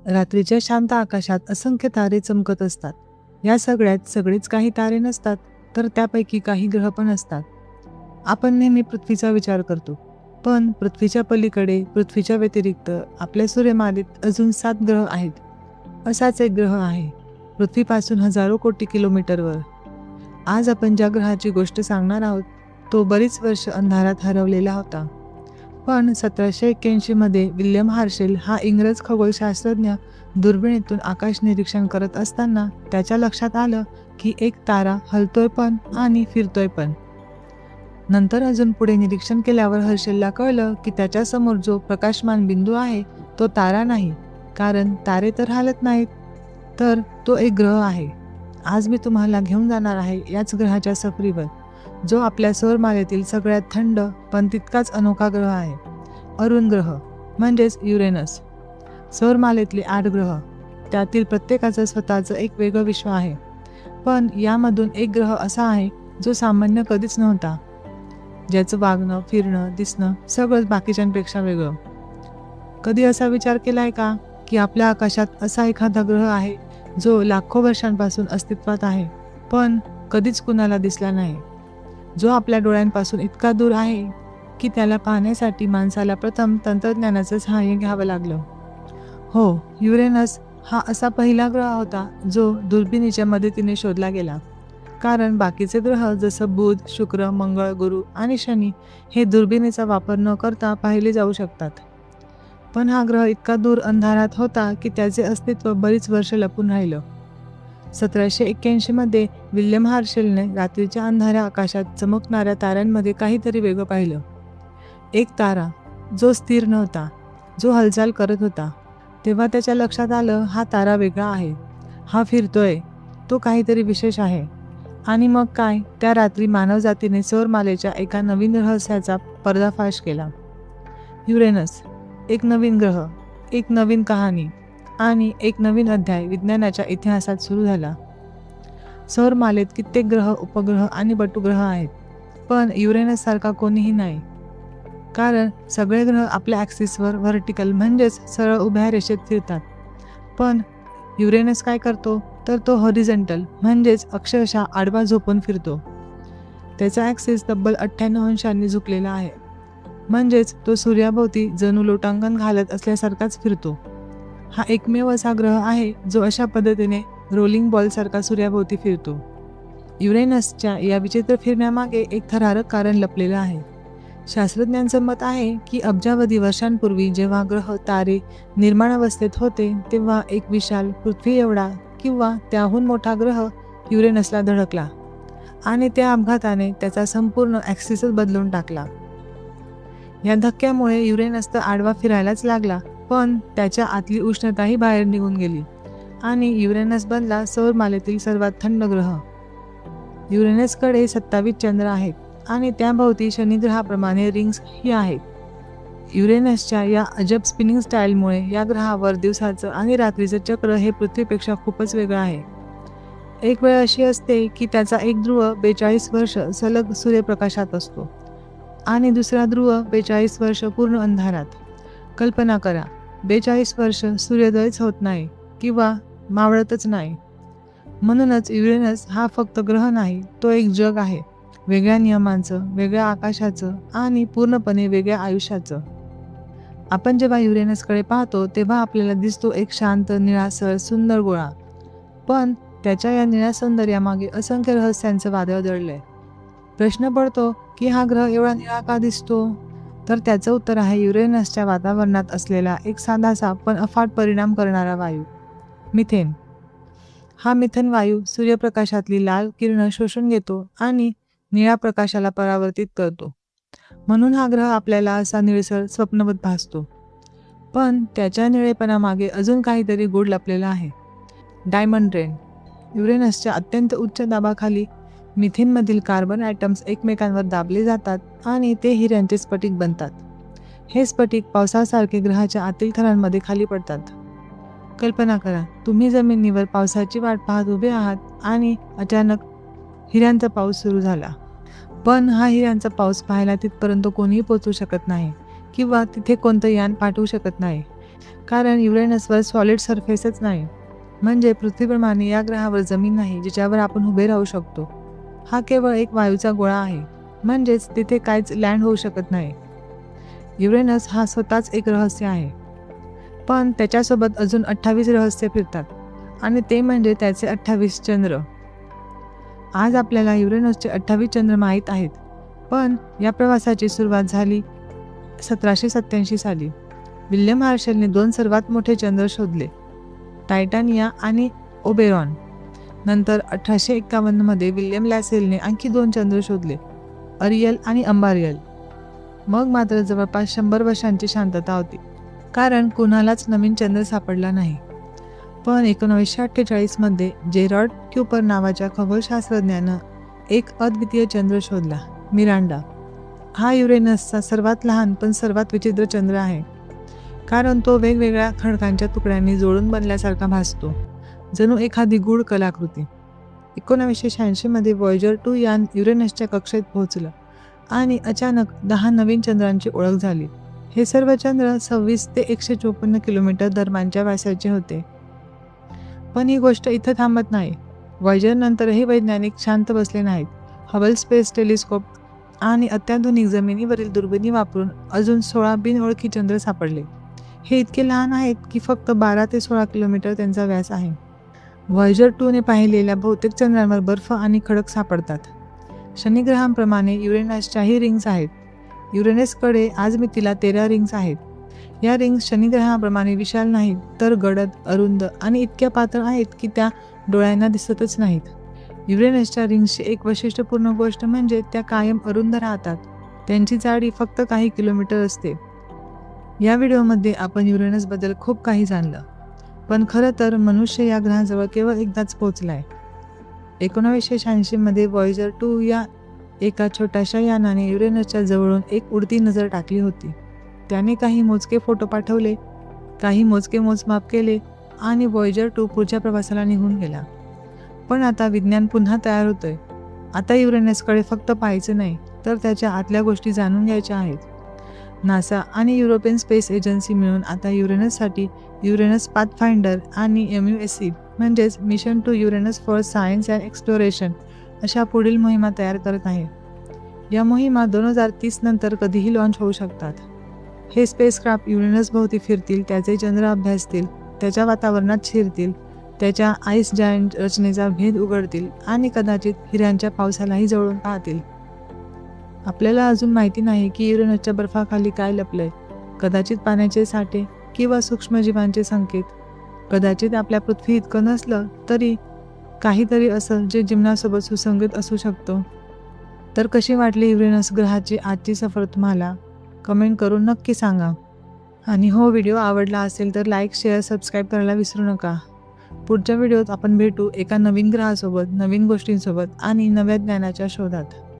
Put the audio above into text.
रात्रीच्या शांत आकाशात असंख्य तारे चमकत असतात. या सगळ्यात सगळेच काही तारे नसतात, तर त्यापैकी काही ग्रह पण असतात. आपण नेहमी पृथ्वीचा विचार करतो, पण पृथ्वीच्या पलीकडे, पृथ्वीच्या व्यतिरिक्त आपल्या सूर्यमालेत अजून 7 ग्रह आहेत. असाच एक ग्रह आहे, पृथ्वीपासून हजारो कोटी किलोमीटरवर. आज आपण ज्या ग्रहाची गोष्ट सांगणार आहोत, तो बरीच वर्ष अंधारात हरवलेला होता. पण 1781 मध्ये विल्यम हार्शेल हा इंग्रज खगोलशास्त्रज्ञ दुर्बिणीतून आकाश निरीक्षण करत असताना त्याच्या लक्षात आलं की एक तारा हलतोय पण आणि फिरतोय पण. नंतर अजून पुढे निरीक्षण केल्यावर हर्शेलला कळलं की त्याच्यासमोर जो प्रकाशमान बिंदू आहे तो तारा नाही, कारण तारे तर हालत नाहीत, तर तो एक ग्रह आहे. आज मी तुम्हाला घेऊन जाणार आहे याच ग्रहाच्या सफरीवर, जो आपल्या सौरमालेतील सगळ्यात थंड पण तितकाच अनोखा ग्रह आहे, अरुण ग्रह म्हणजेच युरेनस. सौरमालेतले 8 ग्रह, त्यातील प्रत्येकाचं स्वतःचं एक वेगळं विश्व आहे. पण यामधून एक ग्रह असा आहे जो सामान्य कधीच नव्हता, ज्याचं वागणं, फिरणं, दिसणं सगळंच बाकीच्यांपेक्षा वेगळं. कधी असा विचार केलाय का की आपल्या आकाशात असा एखादा ग्रह आहे जो लाखो वर्षांपासून अस्तित्वात आहे, पण कधीच कुणाला दिसला नाही, जो आपल्या डोळ्यांपासून इतका दूर आहे की त्याला पाहण्यासाठी माणसाला प्रथम तंत्रज्ञानाचं सहाय्य घ्यावं लागलं? हो, युरेनस हा असा पहिला ग्रह होता जो दुर्बिणीच्या मदतीने शोधला गेला. कारण बाकीचे ग्रह जसं बुध, शुक्र, मंगळ, गुरु आणि शनी हे दुर्बिणीचा वापर न करता पाहिले जाऊ शकतात. पण हा ग्रह इतका दूर अंधारात होता की त्याचे अस्तित्व बरीच वर्ष लपून राहिलं. 1781 मध्ये विल्यम हार्शेलने रात्रीच्या अंधाऱ्या आकाशात चमकणाऱ्या ताऱ्यांमध्ये काहीतरी वेगळं पाहिलं. एक तारा जो स्थिर नव्हता, जो हालचाल करत होता. तेव्हा त्याच्या लक्षात आलं, हा तारा वेगळा आहे, हा फिरतोय, तो काहीतरी विशेष आहे. आणि मग काय, त्या रात्री मानवजातीने सौरमालेच्या एका नवीन रहस्याचा पर्दाफाश केला. युरेनस, एक नवीन ग्रह, एक नवीन कहाणी आणि एक नवीन अध्याय विज्ञानाच्या इतिहासात सुरू झाला. सौरमालेत कित्येक ग्रह, उपग्रह आणि बटुग्रह आहेत, पण युरेनससारखा कोणीही नाही. कारण सगळे ग्रह आपल्या ॲक्सिसवर व्हर्टिकल म्हणजेच सरळ उभ्या रेषेत फिरतात. पण युरेनस काय करतो, तर तो हॉरिझॉन्टल म्हणजेच अक्षरशः आडवा झोपून फिरतो. त्याचा ॲक्सिस तब्बल 98 अंशांनी झुकलेला आहे, म्हणजेच तो सूर्याभोवती जणू लोटांगण घालत असल्यासारखाच फिरतो. हा एकमेव असा ग्रह आहे जो अशा पद्धतीने रोलिंग बॉलसारखा सूर्याभोवती फिरतो. युरेनसच्या या विचित्र फिरण्यामागे एक थरारक कारण लपलेलं आहे. शास्त्रज्ञांचं मत आहे की अब्जावधी वर्षांपूर्वी जेव्हा ग्रह, तारे निर्माण अवस्थेत होते, तेव्हा एक विशाल पृथ्वी एवढा किंवा त्याहून मोठा ग्रह युरेनसला धडकला आणि त्या अपघाताने त्याचा संपूर्ण ॲक्सिसच बदलून टाकला. या धक्क्यामुळे युरेनस तर आडवा फिरायलाच लागला, पण त्याच्या आतली उष्णताही बाहेर निघून गेली आणि युरेनस बनला सौरमालेतील सर्वात थंड ग्रह. युरेनसकडे 27 चंद्र आहेत आणि त्याभोवती शनिग्रहाप्रमाणे रिंग्स ही आहेत. युरेनसच्या या अजब स्पिनिंग स्टाईलमुळे या ग्रहावर दिवसाचं आणि रात्रीचं चक्र हे पृथ्वीपेक्षा खूपच वेगळं आहे. एक वेळ अशी असते की त्याचा एक ध्रुव 42 वर्ष सलग सूर्यप्रकाशात असतो आणि दुसरा ध्रुव 42 वर्ष पूर्ण अंधारात. कल्पना करा, 42 वर्ष सूर्योदयच होत नाही किंवा मावळतच नाही. म्हणूनच युरेनस हा फक्त ग्रह नाही, तो एक जग आहे, वेगळ्या नियमांचं, वेगळ्या आकाशाचं आणि पूर्णपणे वेगळ्या आयुष्याचं. आपण जेव्हा युरेनसकडे पाहतो तेव्हा आपल्याला दिसतो एक शांत, निळासर, सुंदर गोळा. पण त्याच्या या निळ्या सौंदर्यामागे असंख्य रहस्यांचं वादळ दडलंय. प्रश्न पडतो की हा ग्रह एवढा निळा का दिसतो? तर त्याचं उत्तर आहे युरेनसच्या वातावरणात असलेला एक साधासा पण अफाट परिणाम करणारा वायू, मिथेन. हा मिथेन वायू सूर्यप्रकाशातली लाल किरणं शोषून घेतो आणि निळ्या प्रकाशाला परावर्तित करतो. म्हणून हा ग्रह आपल्याला असा निळसर, स्वप्नवत भासतो. पण त्याच्या निळेपणामागे अजून काहीतरी गूढ लपलेलं आहे. Diamond rain. युरेनसच्या अत्यंत उच्च दाबाखाली मिथेनमधील कार्बन ॲटम्स एकमेकांवर दाबले जातात आणि ते हिऱ्यांचे स्फटिक बनतात. हे स्फटिक पावसासारखे ग्रहाच्या आतील थरांमध्ये खाली पडतात. कल्पना करा, तुम्ही जमिनीवर पावसाची वाट पाहत उभे आहात आणि अचानक हिऱ्यांचा पाऊस सुरू झाला. पण हा हिऱ्यांचा पाऊस पाहायला तिथपर्यंत कोणीही पोचू शकत नाही किंवा तिथे कोणतं यान पाठवू शकत नाही. कारण युरेनसवर सॉलिड सरफेसच नाही, म्हणजे पृथ्वीप्रमाणे या ग्रहावर जमीन नाही जिच्यावर आपण उभे राहू शकतो. हा केवळ एक वायूचा गोळा आहे, म्हणजेच तिथे काहीच लँड होऊ शकत नाही. युरेनस हा स्वतःच एक रहस्य आहे, पण त्याच्यासोबत अजून 28 रहस्य फिरतात आणि ते म्हणजे त्याचे 28 चंद्र. आज आपल्याला युरेनसचे 28 चंद्र माहीत आहेत, पण या प्रवासाची सुरुवात झाली 1787 साली. विल्यम हार्शलने 2 सर्वात मोठे चंद्र शोधले, टायटानिया आणि ओबेरॉन. नंतर 1851 मध्ये विल्यम लॅसेलने आणखी 2 चंद्र शोधले, अरियल आणि अंबारियल. मग मात्र जवळपास 100 वर्षांची शांतता होती, कारण कुणालाच नवीन चंद्र सापडला नाही. पण 1948 मध्ये जेरॉड क्युपर नावाच्या खगोलशास्त्रज्ञानं एक अद्वितीय चंद्र शोधला, मिरांडा. हा युरेनसचा सर्वात लहान पण सर्वात विचित्र चंद्र आहे, कारण तो वेगवेगळ्या खडकांच्या तुकड्यांनी जोडून बनल्यासारखा भासतो, जणू एखादी गूढ कलाकृती. 1986 मध्ये व्हॉयेजर 2 यान युरेनसच्या कक्षेत पोहोचलं आणि अचानक 10 नवीन चंद्रांची ओळख झाली. हे सर्व चंद्र 26 ते 154 किलोमीटर दरम्यानच्या व्यासाचे होते. पण ही गोष्ट इथं थांबत नाही. व्हॉयेजर नंतरही वैज्ञानिक शांत बसले नाहीत. हबल स्पेस टेलिस्कोप आणि अत्याधुनिक जमिनीवरील दुर्बिणी वापरून अजून 16 बिनओळखी चंद्र सापडले. हे इतके लहान आहेत की फक्त 12 ते 16 किलोमीटर त्यांचा व्यास आहे. व्हॉयेजर 2 ने पाहिलेल्या बहुतेक चंद्रांवर बर्फ आणि खडक सापडतात. शनिग्रहांप्रमाणे युरेनसच्याही रिंग्स आहेत. युरेनसकडे आजमितीला 13 रिंग्स आहेत. या रिंग्स शनिग्रहाप्रमाणे विशाल नाहीत, तर गडद, अरुंद आणि इतक्या पातळ आहेत की त्या डोळ्यांना दिसतच नाहीत. युरेनसच्या रिंग्सची एक वैशिष्ट्यपूर्ण गोष्ट म्हणजे त्या कायम अरुंद राहतात. त्यांची जाडी फक्त काही किलोमीटर असते. या व्हिडिओमध्ये आपण युरेनसबद्दल खूप काही जाणलं, पण खरं तर मनुष्य या ग्रहाजवळ केवळ एकदाच पोहोचलाय. 1986 मध्ये व्हॉयेजर 2 या एका छोट्याशा यानाने युरेनसच्या जवळून एक उडती नजर टाकली होती. त्याने काही मोजके फोटो पाठवले, काही मोजके मोजमाप केले आणि व्हॉयेजर 2 पुढच्या प्रवासाला निघून गेला. पण आता विज्ञान पुन्हा तयार होतंय. आता युरेनसकडे फक्त पाहायचं नाही, तर त्याच्या आतल्या गोष्टी जाणून घ्यायच्या आहेत. नासा आणि युरोपियन स्पेस एजन्सी मिळून आता युरेनससाठी युरेनस पाथफाइंडर आणि MUSC म्हणजेच mission to Uranus for science and exploration अशा पुढील मोहिमा तयार करत आहे. या मोहिमा 2030 नंतर कधीही लॉन्च होऊ शकतात. हे स्पेसक्राफ्ट युरेनसभोवती फिरतील, त्याचे चंद्र अभ्यासतील, त्याच्या वातावरणात शिरतील, त्याच्या आईस जायंट रचनेचा भेद उघडतील आणि कदाचित हिऱ्यांच्या पावसालाही जवळून पाहतील. आपल्याला अजून माहिती नाही की युरेनसच्या बर्फाखाली काय लपलंय. कदाचित पाण्याचे साठे किंवा सूक्ष्मजीवांचे संकेत. कदाचित आपल्या पृथ्वी इतकं नसलं तरी काहीतरी असं जे जीवनासोबत सुसंगत असू शकतो. तर कशी वाटली युरेनस ग्रहाची आजची सफर तुम्हाला? कमेंट करून नक्की सांगा. आणि हो, व्हिडिओ आवडला असेल तर लाईक, शेअर, सबस्क्राईब करायला विसरू नका. पुढच्या व्हिडिओत आपण भेटू एका नवीन ग्रहासोबत, नवीन गोष्टींसोबत आणि नव्या ज्ञानाच्या शोधात.